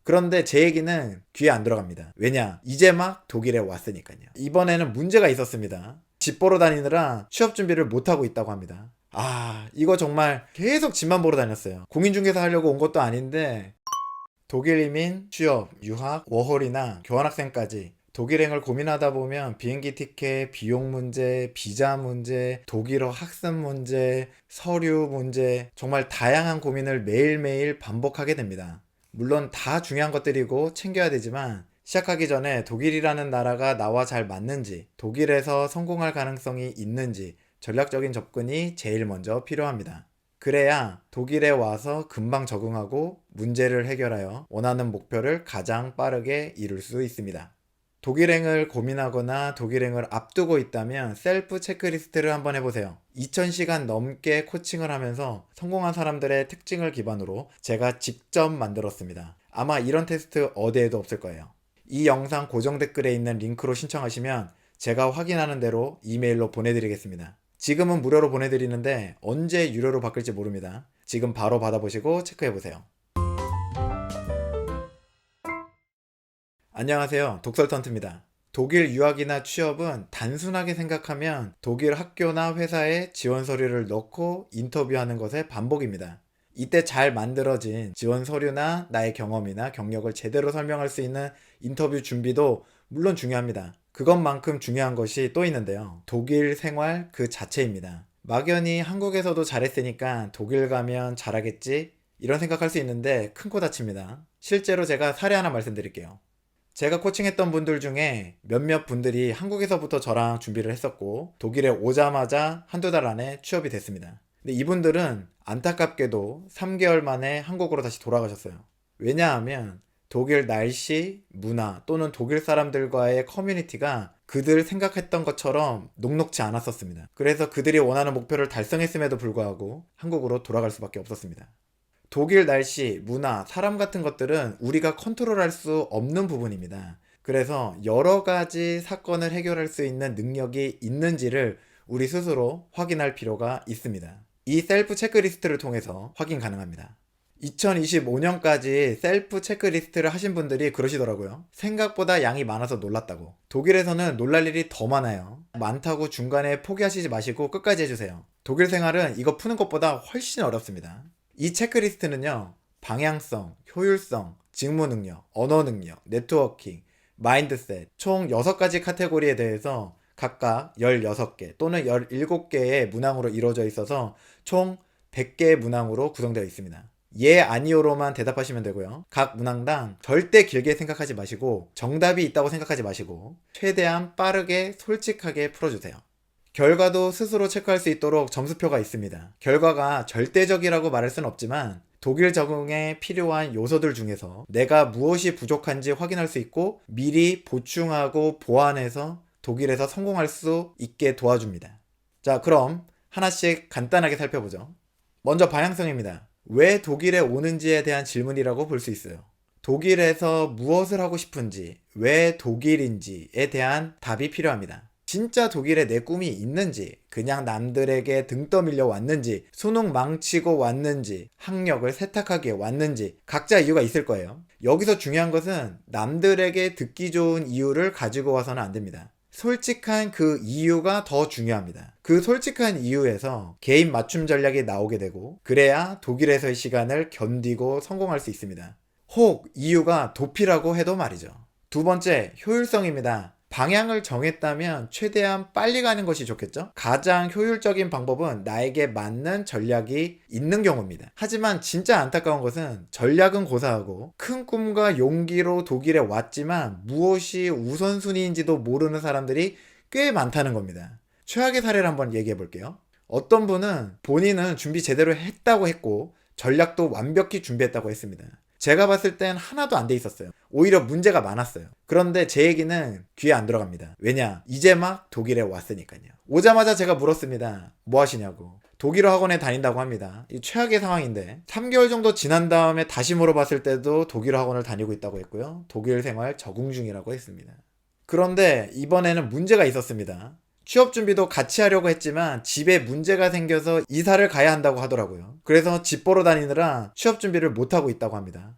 그런데 제 얘기는 귀에 안 들어갑니다. 왜냐? 이제 막 독일에 왔으니까요. 이번에는 문제가 있었습니다. 집 보러 다니느라 취업 준비를 못하고 있다고 합니다. 이거 정말 계속 집만 보러 다녔어요. 공인중개사 하려고 온 것도 아닌데 독일 이민, 취업, 유학, 워홀이나 교환학생까지 독일행을 고민하다 보면 비행기 티켓, 비용 문제, 비자 문제, 독일어 학습 문제, 서류 문제, 정말 다양한 고민을 매일매일 반복하게 됩니다. 물론 다 중요한 것들이고 챙겨야 되지만 시작하기 전에 독일이라는 나라가 나와 잘 맞는지, 독일에서 성공할 가능성이 있는지 전략적인 접근이 제일 먼저 필요합니다. 그래야 독일에 와서 금방 적응하고 문제를 해결하여 원하는 목표를 가장 빠르게 이룰 수 있습니다. 독일행을 고민하거나 독일행을 앞두고 있다면 셀프 체크리스트를 한번 해보세요. 2000시간 넘게 코칭을 하면서 성공한 사람들의 특징을 기반으로 제가 직접 만들었습니다. 아마 이런 테스트 어디에도 없을 거예요. 이 영상 고정 댓글에 있는 링크로 신청하시면 제가 확인하는 대로 이메일로 보내드리겠습니다. 지금은 무료로 보내드리는데 언제 유료로 바뀔지 모릅니다. 지금 바로 받아보시고 체크해보세요. 안녕하세요. 독설턴트입니다. 독일 유학이나 취업은 단순하게 생각하면 독일 학교나 회사에 지원 서류를 넣고 인터뷰하는 것의 반복입니다. 이때 잘 만들어진 지원 서류나 나의 경험이나 경력을 제대로 설명할 수 있는 인터뷰 준비도 물론 중요합니다. 그것만큼 중요한 것이 또 있는데요. 독일 생활 그 자체입니다. 막연히 한국에서도 잘했으니까 독일 가면 잘하겠지? 이런 생각할 수 있는데 큰 코 다칩니다. 실제로 제가 사례 하나 말씀드릴게요. 제가 코칭했던 분들 중에 몇몇 분들이 한국에서부터 저랑 준비를 했었고 독일에 오자마자 한두 달 안에 취업이 됐습니다. 근데 이분들은 안타깝게도 3개월 만에 한국으로 다시 돌아가셨어요. 왜냐하면 독일 날씨, 문화 또는 독일 사람들과의 커뮤니티가 그들 생각했던 것처럼 녹록지 않았었습니다. 그래서 그들이 원하는 목표를 달성했음에도 불구하고 한국으로 돌아갈 수밖에 없었습니다. 독일 날씨, 문화, 사람 같은 것들은 우리가 컨트롤할 수 없는 부분입니다. 그래서 여러 가지 사건을 해결할 수 있는 능력이 있는지를 우리 스스로 확인할 필요가 있습니다. 이 셀프 체크리스트를 통해서 확인 가능합니다. 2025년까지 셀프 체크리스트를 하신 분들이 그러시더라고요. 생각보다 양이 많아서 놀랐다고. 독일에서는 놀랄 일이 더 많아요. 많다고 중간에 포기하시지 마시고 끝까지 해주세요. 독일 생활은 이거 푸는 것보다 훨씬 어렵습니다. 이 체크리스트는요, 방향성, 효율성, 직무 능력, 언어 능력, 네트워킹, 마인드셋, 총 6가지 카테고리에 대해서 각각 16개 또는 17개의 문항으로 이루어져 있어서 총 100개의 문항으로 구성되어 있습니다. 예, 아니요로만 대답하시면 되고요. 각 문항당 절대 길게 생각하지 마시고 정답이 있다고 생각하지 마시고 최대한 빠르게 솔직하게 풀어주세요. 결과도 스스로 체크할 수 있도록 점수표가 있습니다. 결과가 절대적이라고 말할 순 없지만 독일 적응에 필요한 요소들 중에서 내가 무엇이 부족한지 확인할 수 있고 미리 보충하고 보완해서 독일에서 성공할 수 있게 도와줍니다. 자, 그럼 하나씩 간단하게 살펴보죠. 먼저 방향성입니다. 왜 독일에 오는지에 대한 질문이라고 볼 수 있어요. 독일에서 무엇을 하고 싶은지, 왜 독일인지에 대한 답이 필요합니다. 진짜 독일에 내 꿈이 있는지, 그냥 남들에게 등 떠밀려 왔는지, 수능 망치고 왔는지, 학력을 세탁하기에 왔는지 각자 이유가 있을 거예요. 여기서 중요한 것은 남들에게 듣기 좋은 이유를 가지고 와서는 안 됩니다. 솔직한 그 이유가 더 중요합니다. 그 솔직한 이유에서 개인 맞춤 전략이 나오게 되고 그래야 독일에서의 시간을 견디고 성공할 수 있습니다. 혹 이유가 도피라고 해도 말이죠. 두 번째, 효율성입니다. 방향을 정했다면 최대한 빨리 가는 것이 좋겠죠? 가장 효율적인 방법은 나에게 맞는 전략이 있는 경우입니다. 하지만 진짜 안타까운 것은 전략은 고사하고 큰 꿈과 용기로 독일에 왔지만 무엇이 우선순위인지도 모르는 사람들이 꽤 많다는 겁니다. 최악의 사례를 한번 얘기해 볼게요. 어떤 분은 본인은 준비 제대로 했다고 했고 전략도 완벽히 준비했다고 했습니다. 제가 봤을 땐 하나도 안 돼 있었어요. 오히려 문제가 많았어요. 그런데 제 얘기는 귀에 안 들어갑니다. 왜냐? 이제 막 독일에 왔으니까요. 오자마자 제가 물었습니다. 뭐 하시냐고. 독일어 학원에 다닌다고 합니다. 이 최악의 상황인데 3개월 정도 지난 다음에 다시 물어봤을 때도 독일어 학원을 다니고 있다고 했고요. 독일 생활 적응 중이라고 했습니다. 그런데 이번에는 문제가 있었습니다. 취업 준비도 같이 하려고 했지만 집에 문제가 생겨서 이사를 가야 한다고 하더라고요. 그래서 집 보러 다니느라 취업 준비를 못하고 있다고 합니다.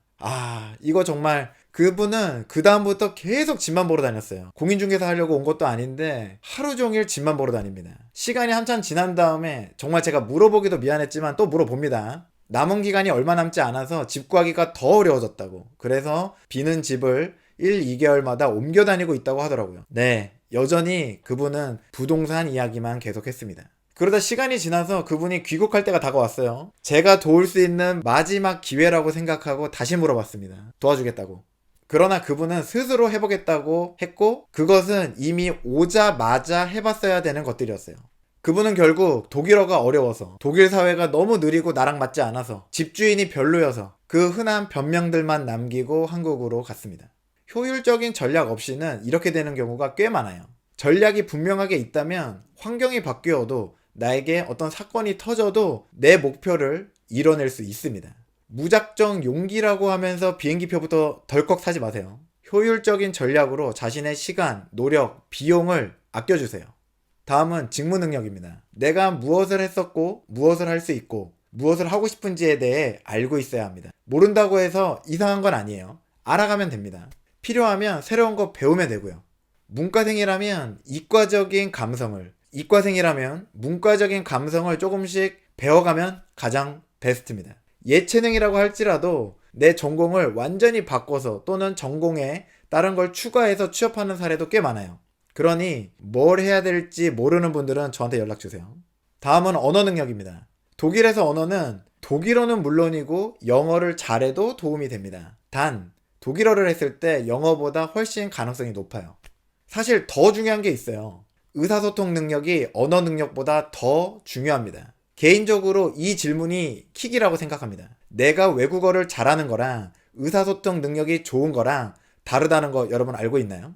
이거 정말 그분은 그 다음부터 계속 집만 보러 다녔어요. 공인중개사 하려고 온 것도 아닌데 하루 종일 집만 보러 다닙니다. 시간이 한참 지난 다음에 정말 제가 물어보기도 미안했지만 또 물어봅니다. 남은 기간이 얼마 남지 않아서 집 구하기가 더 어려워졌다고. 그래서 비는 집을 1, 2개월마다 옮겨 다니고 있다고 하더라고요. 네, 여전히 그분은 부동산 이야기만 계속했습니다. 그러다 시간이 지나서 그분이 귀국할 때가 다가왔어요. 제가 도울 수 있는 마지막 기회라고 생각하고 다시 물어봤습니다. 도와주겠다고. 그러나 그분은 스스로 해보겠다고 했고, 그것은 이미 오자마자 해봤어야 되는 것들이었어요. 그분은 결국 독일어가 어려워서, 독일 사회가 너무 느리고 나랑 맞지 않아서, 집주인이 별로여서 그 흔한 변명들만 남기고 한국으로 갔습니다. 효율적인 전략 없이는 이렇게 되는 경우가 꽤 많아요. 전략이 분명하게 있다면 환경이 바뀌어도 나에게 어떤 사건이 터져도 내 목표를 이뤄낼 수 있습니다. 무작정 용기라고 하면서 비행기표부터 덜컥 사지 마세요. 효율적인 전략으로 자신의 시간, 노력, 비용을 아껴주세요. 다음은 직무 능력입니다. 내가 무엇을 했었고 무엇을 할 수 있고 무엇을 하고 싶은지에 대해 알고 있어야 합니다. 모른다고 해서 이상한 건 아니에요. 알아가면 됩니다. 필요하면 새로운 거 배우면 되고요. 문과생이라면 이과적인 감성을, 이과생이라면 문과적인 감성을 조금씩 배워가면 가장 베스트입니다. 예체능이라고 할지라도 내 전공을 완전히 바꿔서 또는 전공에 다른 걸 추가해서 취업하는 사례도 꽤 많아요. 그러니 뭘 해야 될지 모르는 분들은 저한테 연락주세요. 다음은 언어 능력입니다. 독일에서 언어는 독일어는 물론이고 영어를 잘해도 도움이 됩니다. 단 독일어를 했을 때 영어보다 훨씬 가능성이 높아요. 사실 더 중요한 게 있어요. 의사소통 능력이 언어 능력보다 더 중요합니다. 개인적으로 이 질문이 킥이라고 생각합니다. 내가 외국어를 잘하는 거랑 의사소통 능력이 좋은 거랑 다르다는 거 여러분 알고 있나요?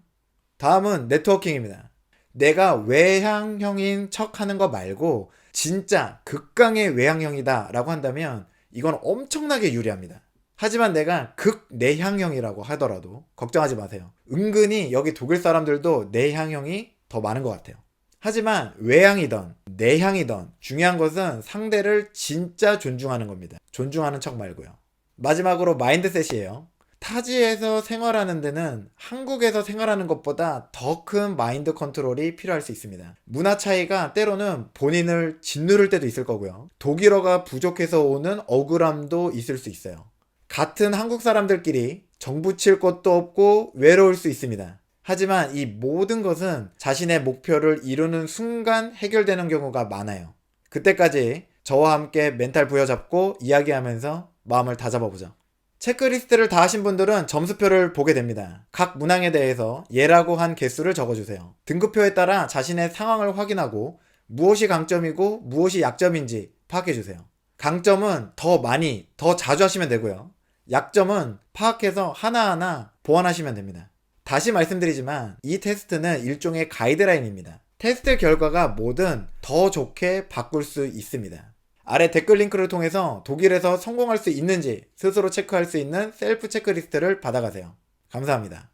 다음은 네트워킹입니다. 내가 외향형인 척 하는 거 말고 진짜 극강의 외향형이다 라고 한다면 이건 엄청나게 유리합니다. 하지만 내가 극내향형이라고 하더라도 걱정하지 마세요. 은근히 여기 독일 사람들도 내향형이 더 많은 것 같아요. 하지만 외향이던 내향이던 중요한 것은 상대를 진짜 존중하는 겁니다. 존중하는 척 말고요. 마지막으로 마인드셋이에요. 타지에서 생활하는 데는 한국에서 생활하는 것보다 더 큰 마인드 컨트롤이 필요할 수 있습니다. 문화 차이가 때로는 본인을 짓누를 때도 있을 거고요. 독일어가 부족해서 오는 억울함도 있을 수 있어요. 같은 한국 사람들끼리 정붙일 것도 없고 외로울 수 있습니다. 하지만 이 모든 것은 자신의 목표를 이루는 순간 해결되는 경우가 많아요. 그때까지 저와 함께 멘탈 부여잡고 이야기하면서 마음을 다잡아보죠. 체크리스트를 다 하신 분들은 점수표를 보게 됩니다. 각 문항에 대해서 예라고 한 개수를 적어주세요. 등급표에 따라 자신의 상황을 확인하고 무엇이 강점이고 무엇이 약점인지 파악해주세요. 강점은 더 많이, 더 자주 하시면 되고요. 약점은 파악해서 하나하나 보완하시면 됩니다. 다시 말씀드리지만 이 테스트는 일종의 가이드라인입니다. 테스트 결과가 뭐든 더 좋게 바꿀 수 있습니다. 아래 댓글 링크를 통해서 독일에서 성공할 수 있는지 스스로 체크할 수 있는 셀프 체크리스트를 받아가세요. 감사합니다.